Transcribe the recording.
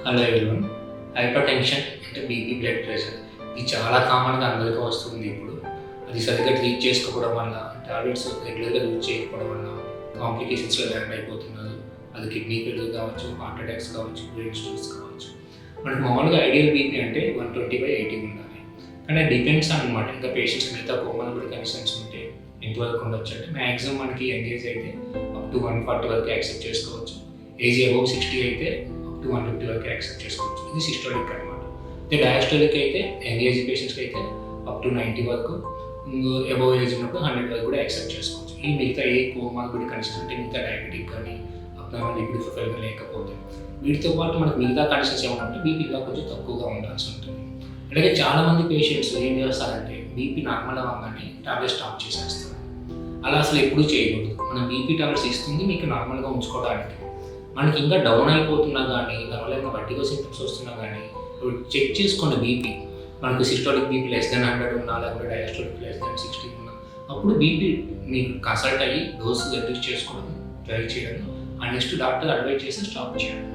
Hello everyone. Hyper tension అంటే BP, blood pressure ఇది చాలా కామన్గా అందరికీ వస్తుంది ఇప్పుడు. అది సరిగ్గా ట్రీట్ చేసుకోవడం వల్ల, టాబ్లెట్స్ రెగ్యులర్గా యూజ్ చేయకపోవడం వల్ల కాంప్లికేషన్స్లో ల్యాండ్ అయిపోతున్నారు. అది కిడ్నీ ఫెయిల్యూర్ కావచ్చు, హార్ట్ అటాక్స్ కావచ్చు, బ్రెయిన్ స్ట్రోక్స్ కావచ్చు. మనకి మామూలుగా ఐడియల్ బీపీ అంటే 120/80 ఉండాలి. కానీ అది డిపెండ్స్ అనమాట. ఇంకా పేషెంట్స్ మిగతా కోమోర్బిడ్ కండిషన్స్ ఉంటే ఎంతవరకు ఉండొచ్చు అంటే మ్యాక్సిమం మనకి యంగ్ ఏజ్ అయితే అప్ టు 140 వరకు యాక్సెప్ట్ చేసుకోవచ్చు. ఏజ్ అబౌవ్ 60 అయితే అప్ టు 150 వరకు యాక్సెప్ట్ చేసుకోవచ్చు. ఇది సిస్టోలిక్ అనమాట. అదే డయాస్టోలిక్ అయితే యంగ్ ఏజ్ పేషెంట్స్కి అయితే అప్ టు 90 వరకు, అబౌవ్ ఏజ్ ఉన్నప్పుడు 100 వరకు కూడా యాక్సెప్ట్ చేసుకోవచ్చు. ఈ మిగతా ఏ కోమార్బిడ్ కండిషన్స్ అంటే మిగతా డయాబెటిక్ కానీ అబ్నార్మల్ లిపిడ్ ప్రొఫైల్ కానీ లేకపోతే వీటితో పాటు మనకు మిగతా కండిషన్స్ ఏమంటే బీపీ ఇంకా కొంచెం తక్కువగా ఉండాల్సి ఉంటుంది. అలాగే చాలామంది పేషెంట్స్ ఏం చేస్తారంటే బీపీ నార్మల్ అవ్వగానే టాబ్లెట్ స్టాప్ చేసేస్తారు. అలా అసలు ఎప్పుడూ చేయకూడదు. మనం బీపీ టాబ్లెట్స్ ఇస్తుంది మీకు నార్మల్గా ఉంచుకోవడానికి. మనకి ఇంకా డౌన్ అయిపోతున్నా కానీ, దానివల్ల ఏమైనా వర్టిగో సింప్టమ్స్ వస్తున్నా కానీ చెక్ చేసుకోండి బీపీ. మనకు సిస్టోలిక్ బీపీ <100 ఉన్నా, లేకపోతే డయాస్టోలిక్ <60 ఉన్నా, అప్పుడు బీపీ మీకు కన్సల్ట్ అయ్యి డోసు రెడ్యూస్ చేసుకోవడం ట్రై చేయడం, ఆ నెక్స్ట్ డాక్టర్ అడ్వైజ్ చేసి స్టాప్ చేయండి.